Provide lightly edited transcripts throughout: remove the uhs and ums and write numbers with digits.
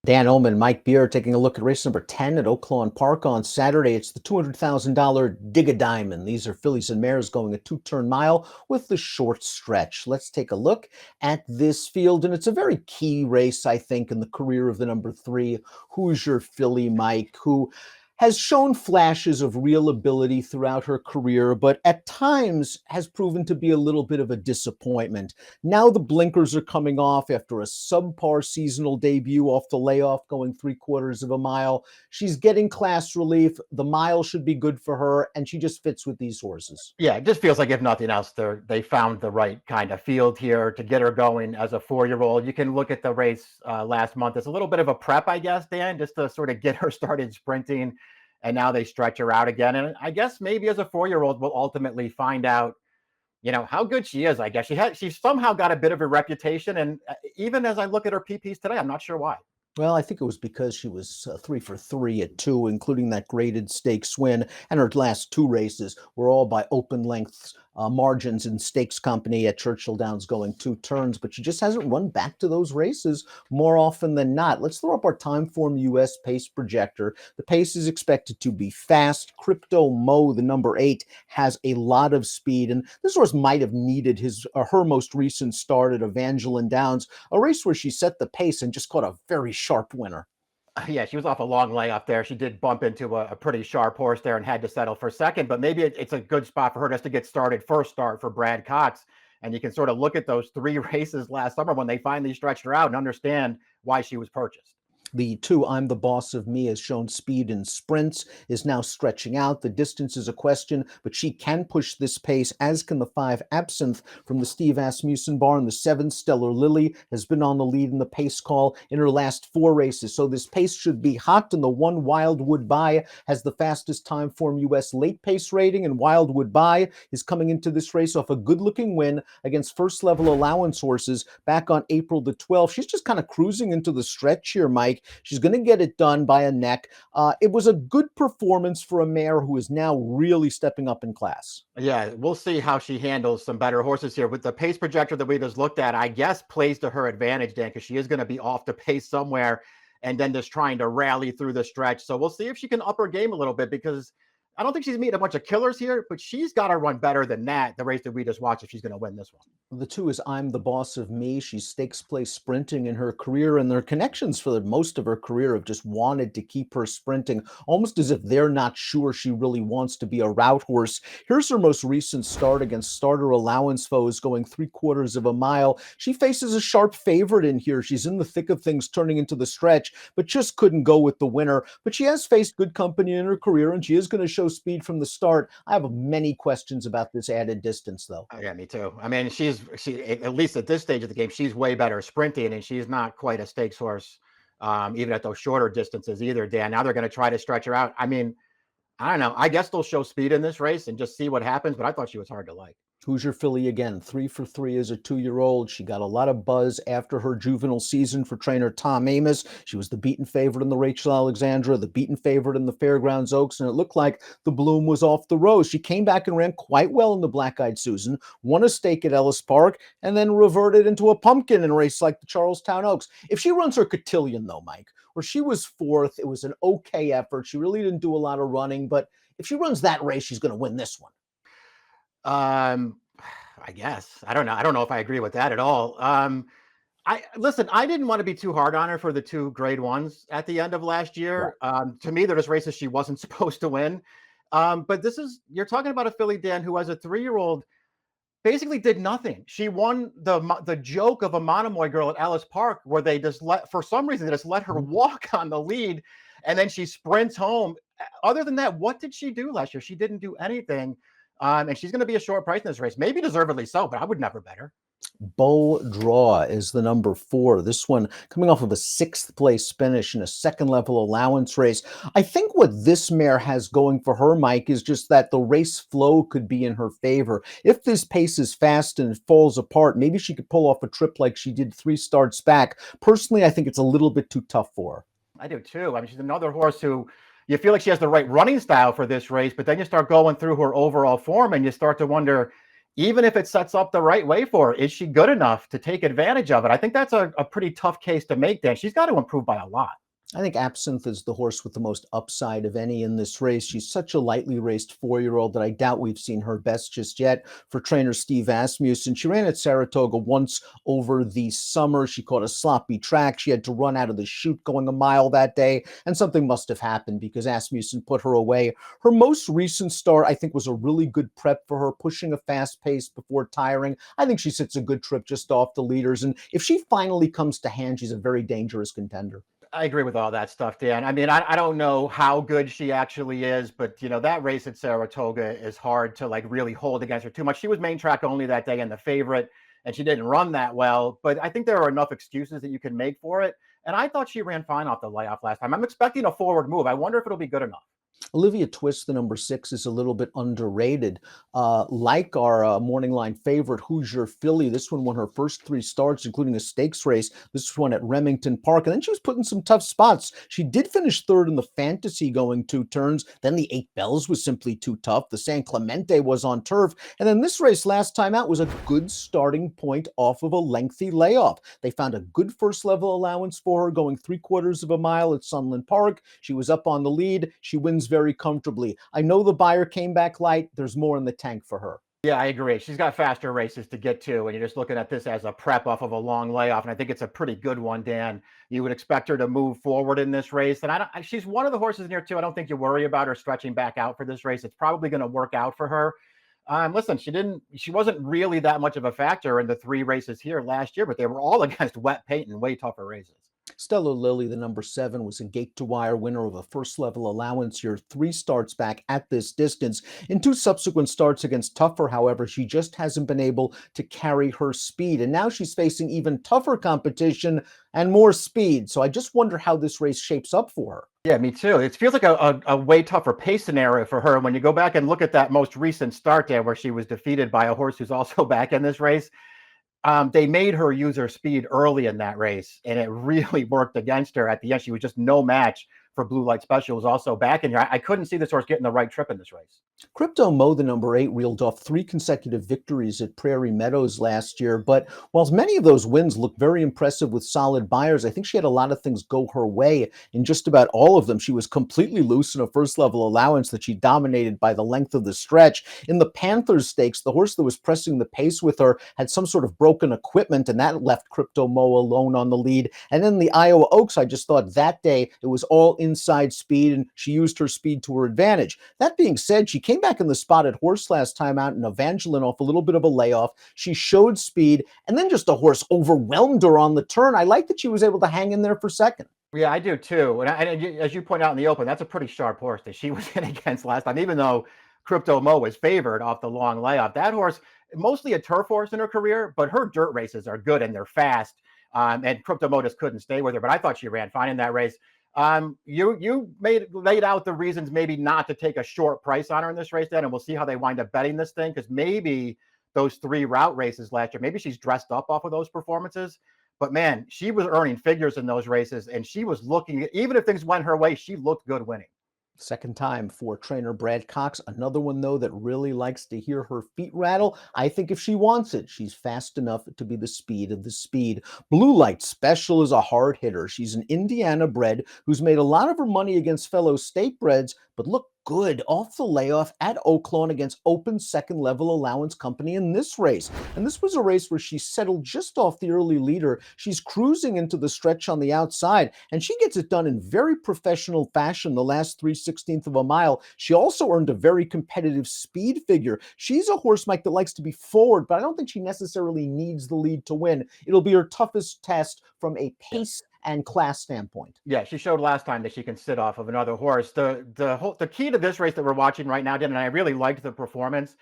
Dan Illman, Mike Beer taking a look at race number 10 at Oaklawn Park on Saturday. It's the $200,000 Dig-A-Diamond. These are fillies and mares going a two-turn mile with the short stretch. Let's take a look at this field, and it's a very key race, I think, in the career of the number 3 Hoosier filly, Mike, who has shown flashes of real ability throughout her career, but at times has proven to be a little bit of a disappointment. Now the blinkers are coming off after a subpar seasonal debut off the layoff, going 3/4 of a mile. She's getting class relief. The mile should be good for her, and she just fits with these horses. Yeah, it just feels like, if nothing else, they found the right kind of field here to get her going as a 4-year-old. You can look at the race last month. It's a little bit of a prep, I guess, Dan, just to sort of get her started sprinting. And now they stretch her out again. And I guess maybe as a 4-year-old, we'll ultimately find out, how good she is. I guess she's somehow got a bit of a reputation. And even as I look at her PPs today, I'm not sure why. Well, I think it was because she was 3 for 3 at 2, including that graded stakes win. And her last 2 races were all by open lengths margins in stakes company at Churchill Downs, going 2 turns. But she just hasn't run back to those races more often than not. Let's throw up our Timeform US pace projector. The pace is expected to be fast. Crypto Mo, the number 8, has a lot of speed. And this horse might have needed her most recent start at Evangeline Downs, a race where she set the pace and just caught a very sharp winner. Yeah, she was off a long layoff there. She did bump into a pretty sharp horse there and had to settle for second, but maybe it's a good spot for her just to get started, first start for Brad Cox. And you can sort of look at those 3 races last summer when they finally stretched her out and understand why she was purchased. The 2 I'm the Boss of Me has shown speed in sprints, is now stretching out. The distance is a question, but she can push this pace, as can the 5 Absinthe from the Steve Asmussen barn. The 7 Stellar Lily has been on the lead in the pace call in her last 4 races. So this pace should be hot, and the 1 Wildwood Bye has the fastest Timeform US late pace rating, and Wildwood Bye is coming into this race off a good-looking win against first level allowance horses back on April the 12th. She's just kind of cruising into the stretch here, Mike. She's going to get it done by a neck. It was a good performance for a mare who is now really stepping up in class. Yeah, we'll see how she handles some better horses here. With the pace projector that we just looked at, I guess plays to her advantage, Dan, because she is going to be off the pace somewhere and then just trying to rally through the stretch. So we'll see if she can up her game a little bit, because I don't think she's meeting a bunch of killers here, but she's got to run better than that, the race that we just watched, if she's going to win this one. The 2 is I'm the Boss of Me. She's stakes place sprinting in her career, and their connections for the most of her career have just wanted to keep her sprinting, almost as if they're not sure she really wants to be a route horse. Here's her most recent start against starter allowance foes, going 3/4 of a mile. She faces a sharp favorite in here. She's in the thick of things turning into the stretch, but just couldn't go with the winner. But she has faced good company in her career, and she is going to show speed from the start. I have many questions about this added distance, though. Yeah, me too. I mean, she at least at this stage of the game, she's way better sprinting, and she's not quite a stakes horse, even at those shorter distances either, Dan. Now they're going to try to stretch her out. I mean, I don't know. I guess they'll show speed in this race and just see what happens, but I thought she was hard to like. Hoosier filly again, 3 for 3 as a 2-year-old. She got a lot of buzz after her juvenile season for trainer Tom Amos. She was the beaten favorite in the Rachel Alexandra, the beaten favorite in the Fairgrounds Oaks, and it looked like the bloom was off the rose. She came back and ran quite well in the Black-Eyed Susan, won a stake at Ellis Park, and then reverted into a pumpkin in a race like the Charlestown Oaks. If she runs her cotillion, though, Mike, where she was 4th, it was an okay effort. She really didn't do a lot of running, but if she runs that race, she's going to win this one. I guess. I don't know. I don't know if I agree with that at all. Listen, I didn't want to be too hard on her for the 2 grade 1s at the end of last year. Yeah. To me, they're just races she wasn't supposed to win. But you're talking about a filly, Dan, who as a 3-year-old basically did nothing. She won the joke of a Monomoy girl at Ellis Park, where they just for some reason, they just let her walk on the lead, and then she sprints home. Other than that, what did she do last year? She didn't do anything. And she's going to be a short price in this race, maybe deservedly so, but I would never bet her. Bow Draw is the number 4. This one coming off of a 6th place finish in a 2nd level allowance race. I think what this mare has going for her, Mike, is just that the race flow could be in her favor. If this pace is fast and it falls apart, maybe she could pull off a trip like she did 3 starts back. Personally, I think it's a little bit too tough for her. I do too. I mean, she's another horse who you feel like she has the right running style for this race, but then you start going through her overall form and you start to wonder, even if it sets up the right way for her, is she good enough to take advantage of it? I think that's a pretty tough case to make, Dan. She's got to improve by a lot. I think Absinthe is the horse with the most upside of any in this race. She's such a lightly raced 4-year-old that I doubt we've seen her best just yet for trainer Steve Asmussen. She ran at Saratoga once over the summer. She caught a sloppy track. She had to run out of the chute going a mile that day, and something must have happened because Asmussen put her away. Her most recent start, I think, was a really good prep for her, pushing a fast pace before tiring. I think she sits a good trip just off the leaders, and if she finally comes to hand, she's a very dangerous contender. I agree with all that stuff, Dan. I mean, I don't know how good she actually is, but that race at Saratoga is hard to like really hold against her too much. She was main track only that day and the favorite, and she didn't run that well. But I think there are enough excuses that you can make for it. And I thought she ran fine off the layoff last time. I'm expecting a forward move. I wonder if it'll be good enough. Olivia Twist, the number 6, is a little bit underrated. Like our morning line favorite, Hoosier Philly, this one won her first 3 starts, including a stakes race. This one at Remington Park. And then she was put in some tough spots. She did finish 3rd in the Fantasy going 2 turns. Then the 8 Bells was simply too tough. The San Clemente was on turf. And then this race last time out was a good starting point off of a lengthy layoff. They found a good first level allowance for her going 3/4 of a mile at Sunland Park. She was up on the lead. She wins very comfortably. I know the buyer came back light. There's more in the tank for her. Yeah, I agree. She's got faster races to get to, and you're just looking at this as a prep off of a long layoff, and I think it's a pretty good one, Dan. You would expect her to move forward in this race, and she's one of the horses in here too. I don't think you worry about her stretching back out for this race. It's probably going to work out for her. Listen, she wasn't really that much of a factor in the 3 races here last year, but they were all against wet paint and way tougher races. Stella Lilly, the number 7, was a gate-to-wire winner of a first-level allowance here 3 starts back at this distance. In 2 subsequent starts against tougher, however, she just hasn't been able to carry her speed. And now she's facing even tougher competition and more speed. So I just wonder how this race shapes up for her. Yeah, me too. It feels like a way tougher pace scenario for her. When you go back and look at that most recent start there where she was defeated by a horse who's also back in this race, they made her use her speed early in that race, and it really worked against her at the end. She was just no match for Blue Light Special, was also back in here. I couldn't see this horse getting the right trip in this race. Crypto Mo, the number 8, reeled off 3 consecutive victories at Prairie Meadows last year. But whilst many of those wins look very impressive with solid buyers, I think she had a lot of things go her way in just about all of them. She was completely loose in a first-level allowance that she dominated by the length of the stretch. In the Panthers Stakes, the horse that was pressing the pace with her had some sort of broken equipment, and that left Crypto Mo alone on the lead. And then the Iowa Oaks, I just thought that day it was all inside speed, and she used her speed to her advantage. That being said, she came back in the spotted horse last time out in Evangeline off a little bit of a layoff. She showed speed, and then just a horse overwhelmed her on the turn. I like that she was able to hang in there for second. Yeah, I do too. And as you point out in the open, that's a pretty sharp horse that she was in against last time, even though Crypto Mo was favored off the long layoff. That horse, mostly a turf horse in her career, but her dirt races are good and they're fast. And Crypto Mo just couldn't stay with her, but I thought she ran fine in that race. You laid out the reasons maybe not to take a short price on her in this race, then, and we'll see how they wind up betting this thing, because maybe those 3 route races last year, maybe she's dressed up off of those performances. But man, she was earning figures in those races, and she was looking, even if things went her way, she looked good winning. Second time for trainer Brad Cox. Another one, though, that really likes to hear her feet rattle. I think if she wants it, she's fast enough to be the speed of the speed. Blue Light Special is a hard hitter. She's an Indiana bred who's made a lot of her money against fellow state breds, but look good off the layoff at Oaklawn against open second level allowance company in this race. And this was a race where she settled just off the early leader. She's cruising into the stretch on the outside, and she gets it done in very professional fashion the last 3/16 of a mile. She also earned a very competitive speed figure. She's a horse, Mike, that likes to be forward, but I don't think she necessarily needs the lead to win. It'll be her toughest test from a pace and class standpoint. Yeah, she showed last time that she can sit off of another horse. The key to this race that we're watching right now, Dan, and I really liked the performance,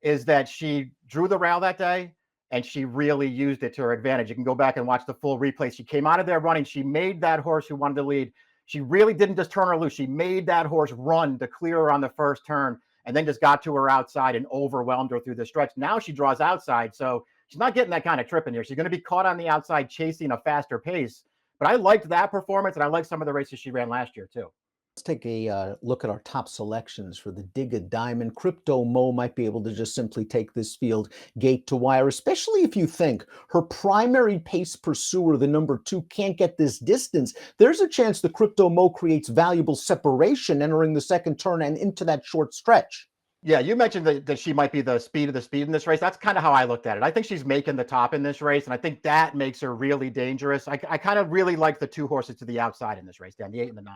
is that she drew the rail that day and she really used it to her advantage. You can go back and watch the full replay. She came out of there running. She made that horse who wanted to lead. She really didn't just turn her loose. She made that horse run to clear her on the first turn, and then just got to her outside and overwhelmed her through the stretch. Now she draws outside, so she's not getting that kind of trip in here. She's going to be caught on the outside chasing a faster pace. But I liked that performance, and I liked some of the races she ran last year too. Let's take a look at our top selections for the Dig a Diamond. Crypto Mo might be able to just simply take this field gate to wire, especially if you think her primary pace pursuer, the number 2, can't get this distance. There's a chance the Crypto Mo creates valuable separation entering the second turn and into that short stretch. Yeah, you mentioned that she might be the speed of the speed in this race. That's kind of how I looked at it. I think she's making the top in this race, and I think that makes her really dangerous. I kind of really like the 2 horses to the outside in this race, Dan, the 8 and the 9.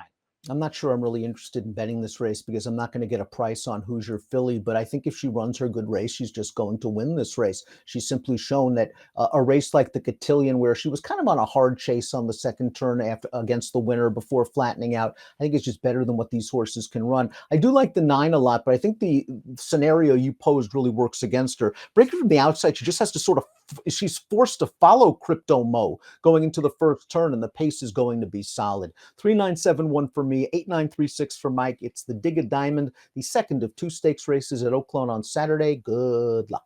I'm not sure I'm really interested in betting this race because I'm not going to get a price on Hoosier Filly, but I think if she runs her good race, she's just going to win this race. She's simply shown that a race like the Cotillion, where she was kind of on a hard chase on the second turn against the winner before flattening out, I think it's just better than what these horses can run. I do like the 9 a lot, but I think the scenario you posed really works against her. Breaking from the outside, she just has to she's forced to follow Crypto Mo going into the first turn, and the pace is going to be solid. 3971 for me, 8936 for Mike. It's the Dig a Diamond, the second of 2 stakes races at Oaklawn on Saturday. Good luck.